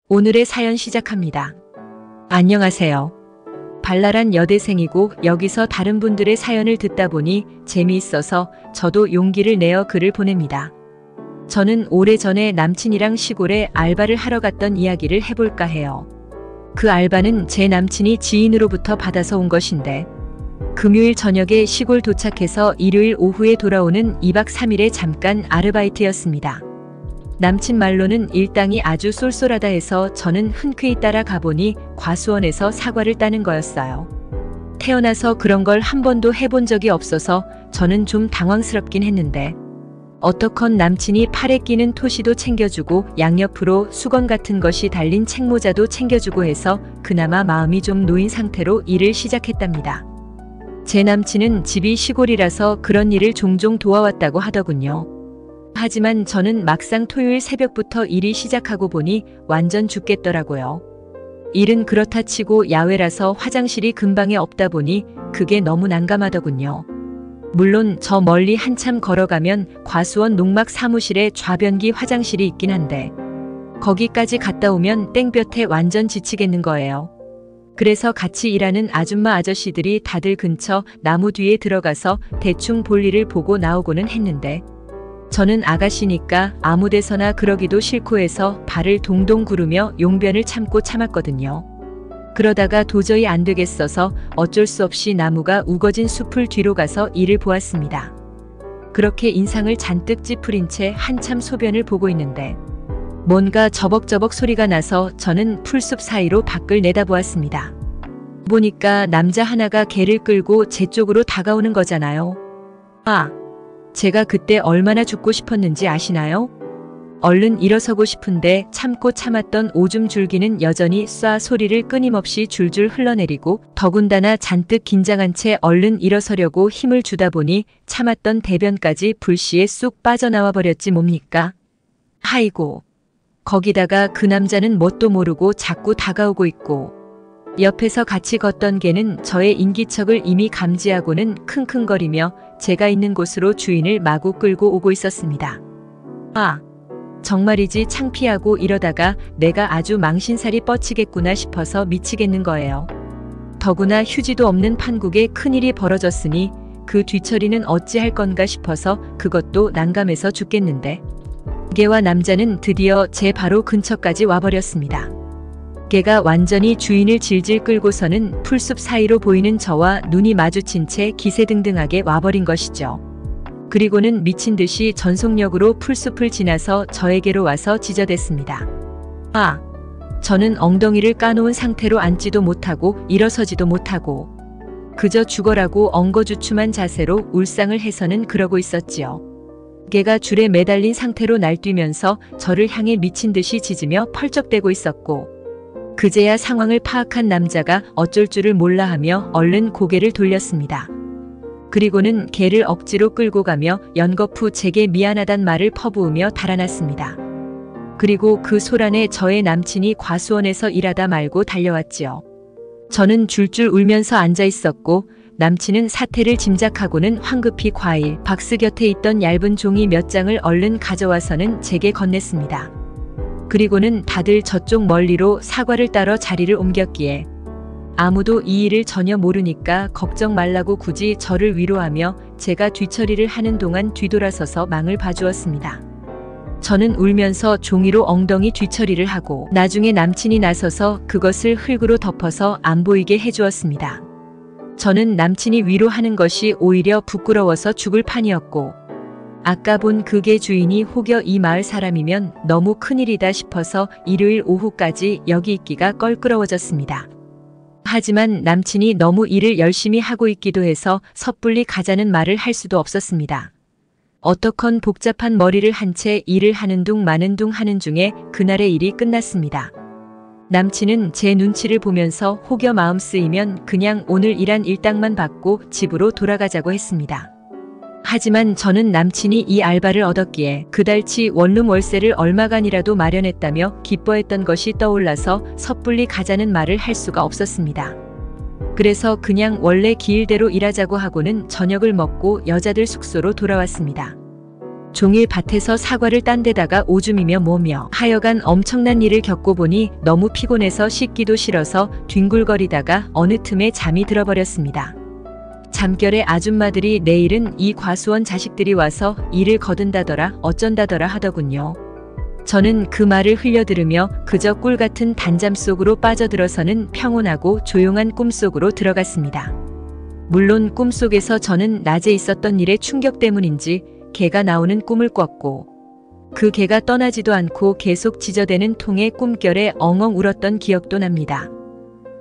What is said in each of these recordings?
오늘의 사연 시작합니다. 안녕하세요. 발랄한 여대생이고 여기서 다른 분들의 사연을 듣다 보니 재미있어서 저도 용기를 내어 글을 보냅니다. 저는 오래전에 남친이랑 시골에 알바를 하러 갔던 이야기를 해볼까 해요. 그 알바는 제 남친이 지인으로부터 받아서 온 것인데 금요일 저녁에 시골 도착해서 일요일 오후에 돌아오는 2박 3일의 잠깐 아르바이트였습니다. 남친 말로는 일당이 아주 쏠쏠하다 해서 저는 흔쾌히 따라 가보니 과수원에서 사과를 따는 거였어요. 태어나서 그런 걸 한 번도 해본 적이 없어서 저는 좀 당황스럽긴 했는데 어떡건 남친이 팔에 끼는 토시도 챙겨주고 양옆으로 수건 같은 것이 달린 책모자도 챙겨주고 해서 그나마 마음이 좀 놓인 상태로 일을 시작했답니다. 제 남친은 집이 시골이라서 그런 일을 종종 도와왔다고 하더군요. 하지만 저는 막상 토요일 새벽부터 일이 시작하고 보니 완전 죽겠더라고요. 일은 그렇다 치고 야외라서 화장실이 근방에 없다 보니 그게 너무 난감하더군요. 물론 저 멀리 한참 걸어가면 과수원 농막 사무실에 좌변기 화장실이 있긴 한데 거기까지 갔다 오면 땡볕에 완전 지치겠는 거예요. 그래서 같이 일하는 아줌마 아저씨들이 다들 근처 나무 뒤에 들어가서 대충 볼일을 보고 나오고는 했는데 저는 아가씨니까 아무 데서나 그러기도 싫고 해서 발을 동동 구르며 용변을 참고 참았거든요. 그러다가 도저히 안 되겠어서 어쩔 수 없이 나무가 우거진 숲을 뒤로 가서 일을 보았습니다. 그렇게 인상을 잔뜩 찌푸린 채 한참 소변을 보고 있는데 뭔가 저벅저벅 소리가 나서 저는 풀숲 사이로 밖을 내다보았습니다. 보니까 남자 하나가 개를 끌고 제 쪽으로 다가오는 거잖아요. 제가 그때 얼마나 죽고 싶었는지 아시나요? 얼른 일어서고 싶은데 참고 참았던 오줌 줄기는 여전히 쏴 소리를 끊임없이 줄줄 흘러내리고 더군다나 잔뜩 긴장한 채 얼른 일어서려고 힘을 주다 보니 참았던 대변까지 불시에 쑥 빠져나와 버렸지 뭡니까? 하이고. 거기다가 그 남자는 뭣도 모르고 자꾸 다가오고 있고 옆에서 같이 걷던 개는 저의 인기척을 이미 감지하고는 킁킁거리며 제가 있는 곳으로 주인을 마구 끌고 오고 있었습니다. 정말이지 창피하고 이러다가 내가 아주 망신살이 뻗치겠구나 싶어서 미치겠는 거예요. 더구나 휴지도 없는 판국에 큰일이 벌어졌으니 그 뒤처리는 어찌할 건가 싶어서 그것도 난감해서 죽겠는데 개와 남자는 드디어 제 바로 근처까지 와버렸습니다. 개가 완전히 주인을 질질 끌고서는 풀숲 사이로 보이는 저와 눈이 마주친 채 기세등등하게 와버린 것이죠. 그리고는 미친 듯이 전속력으로 풀숲을 지나서 저에게로 와서 지저댔습니다. 저는 엉덩이를 까놓은 상태로 앉지도 못하고 일어서지도 못하고 그저 죽어라고 엉거주춤한 자세로 울상을 해서는 그러고 있었지요. 개가 줄에 매달린 상태로 날뛰면서 저를 향해 미친 듯이 짖으며 펄쩍대고 있었고 그제야 상황을 파악한 남자가 어쩔 줄을 몰라 하며 얼른 고개를 돌렸습니다. 그리고는 개를 억지로 끌고 가며 연거푸 제게 미안하단 말을 퍼부으며 달아났습니다. 그리고 그 소란에 저의 남친이 과수원에서 일하다 말고 달려왔지요. 저는 줄줄 울면서 앉아 있었고 남친은 사태를 짐작하고는 황급히 과일 박스 곁에 있던 얇은 종이 몇 장을 얼른 가져와서는 제게 건넸습니다. 그리고는 다들 저쪽 멀리로 사과를 따러 자리를 옮겼기에 아무도 이 일을 전혀 모르니까 걱정 말라고 굳이 저를 위로하며 제가 뒤처리를 하는 동안 뒤돌아서서 망을 봐주었습니다. 저는 울면서 종이로 엉덩이 뒤처리를 하고 나중에 남친이 나서서 그것을 흙으로 덮어서 안 보이게 해주었습니다. 저는 남친이 위로하는 것이 오히려 부끄러워서 죽을 판이었고 아까 본 그 개 주인이 혹여 이 마을 사람이면 너무 큰일이다 싶어서 일요일 오후까지 여기 있기가 껄끄러워졌습니다. 하지만 남친이 너무 일을 열심히 하고 있기도 해서 섣불리 가자는 말을 할 수도 없었습니다. 어떡건 복잡한 머리를 한 채 일을 하는 둥 마는 둥 하는 중에 그날의 일이 끝났습니다. 남친은 제 눈치를 보면서 혹여 마음 쓰이면 그냥 오늘 일한 일당만 받고 집으로 돌아가자고 했습니다. 하지만 저는 남친이 이 알바를 얻었기에 그달치 원룸 월세를 얼마간이라도 마련했다며 기뻐했던 것이 떠올라서 섣불리 가자는 말을 할 수가 없었습니다. 그래서 그냥 원래 기일대로 일하자고 하고는 저녁을 먹고 여자들 숙소로 돌아왔습니다. 종일 밭에서 사과를 딴 데다가 오줌이며 뭐며 하여간 엄청난 일을 겪고 보니 너무 피곤해서 씻기도 싫어서 뒹굴거리다가 어느 틈에 잠이 들어버렸습니다. 잠결에 아줌마들이 내일은 이 과수원 자식들이 와서 일을 거둔다더라 어쩐다더라 하더군요. 저는 그 말을 흘려들으며 그저 꿀같은 단잠 속으로 빠져들어서는 평온하고 조용한 꿈속으로 들어갔습니다. 물론 꿈속에서 저는 낮에 있었던 일의 충격 때문인지 개가 나오는 꿈을 꿨고 그 개가 떠나지도 않고 계속 지저대는 통에 꿈결에 엉엉 울었던 기억도 납니다.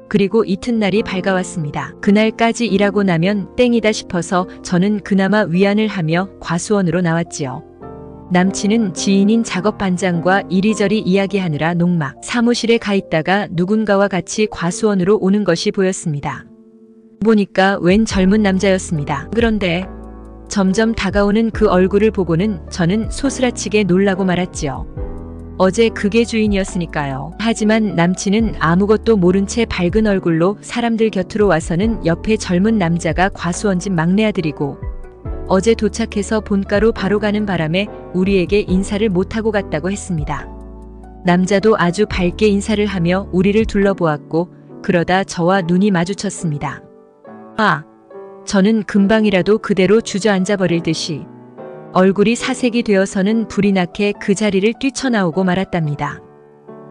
그리고 이튿날이 밝아왔습니다. 그날까지 일하고 나면 땡이다 싶어서 저는 그나마 위안을 하며 과수원으로 나왔지요. 남친은 지인인 작업 반장과 이리저리 이야기하느라 농막 사무실에 가 있다가 누군가와 같이 과수원으로 오는 것이 보였습니다. 보니까 웬 젊은 남자였습니다. 그런데 점점 다가오는 그 얼굴을 보고는 저는 소스라치게 놀라고 말았지요. 어제 그게 주인이었으니까요. 하지만 남친은 아무것도 모른 채 밝은 얼굴로 사람들 곁으로 와서는 옆에 젊은 남자가 과수원집 막내 아들이고 어제 도착해서 본가로 바로 가는 바람에 우리에게 인사를 못하고 갔다고 했습니다. 남자도 아주 밝게 인사를 하며 우리를 둘러보았고 그러다 저와 눈이 마주쳤습니다. 저는 금방이라도 그대로 주저앉아 버릴 듯이 얼굴이 사색이 되어서는 불이 나게 그 자리를 뛰쳐나오고 말았답니다.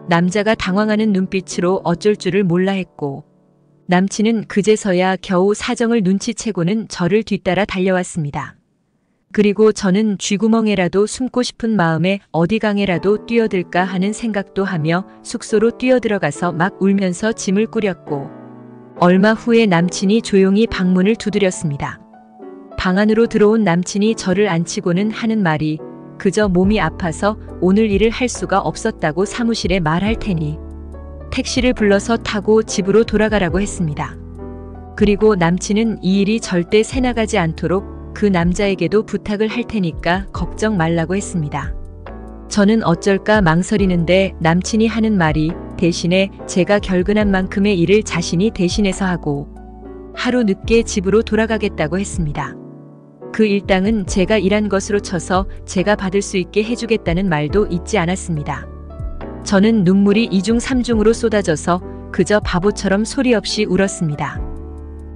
남자가 당황하는 눈빛으로 어쩔 줄을 몰라 했고 남친은 그제서야 겨우 사정을 눈치채고는 저를 뒤따라 달려왔습니다. 그리고 저는 쥐구멍에라도 숨고 싶은 마음에 어디 강에라도 뛰어들까 하는 생각도 하며 숙소로 뛰어들어가서 막 울면서 짐을 꾸렸고 얼마 후에 남친이 조용히 방문을 두드렸습니다. 방 안으로 들어온 남친이 저를 안치고는 하는 말이 그저 몸이 아파서 오늘 일을 할 수가 없었다고 사무실에 말할 테니 택시를 불러서 타고 집으로 돌아가라고 했습니다. 그리고 남친은 이 일이 절대 새나가지 않도록 그 남자에게도 부탁을 할 테니까 걱정 말라고 했습니다. 저는 어쩔까 망설이는데 남친이 하는 말이 대신에 제가 결근한 만큼의 일을 자신이 대신해서 하고 하루 늦게 집으로 돌아가겠다고 했습니다. 그 일당은 제가 일한 것으로 쳐서 제가 받을 수 있게 해주겠다는 말도 잊지 않았습니다. 저는 눈물이 2중 3중으로 쏟아져서 그저 바보처럼 소리 없이 울었습니다.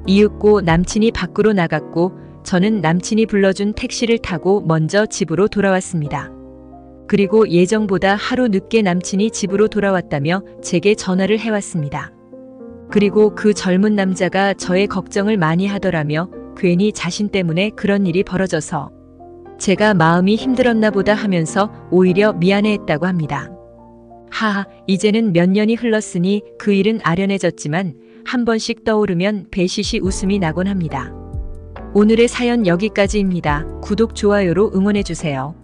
이윽고 남친이 밖으로 나갔고 저는 남친이 불러준 택시를 타고 먼저 집으로 돌아왔습니다. 그리고 예정보다 하루 늦게 남친이 집으로 돌아왔다며 제게 전화를 해왔습니다. 그리고 그 젊은 남자가 저의 걱정을 많이 하더라며 괜히 자신 때문에 그런 일이 벌어져서 제가 마음이 힘들었나 보다 하면서 오히려 미안해했다고 합니다. 하하, 이제는 몇 년이 흘렀으니 그 일은 아련해졌지만 한 번씩 떠오르면 배시시 웃음이 나곤 합니다. 오늘의 사연 여기까지입니다. 구독, 좋아요로 응원해주세요.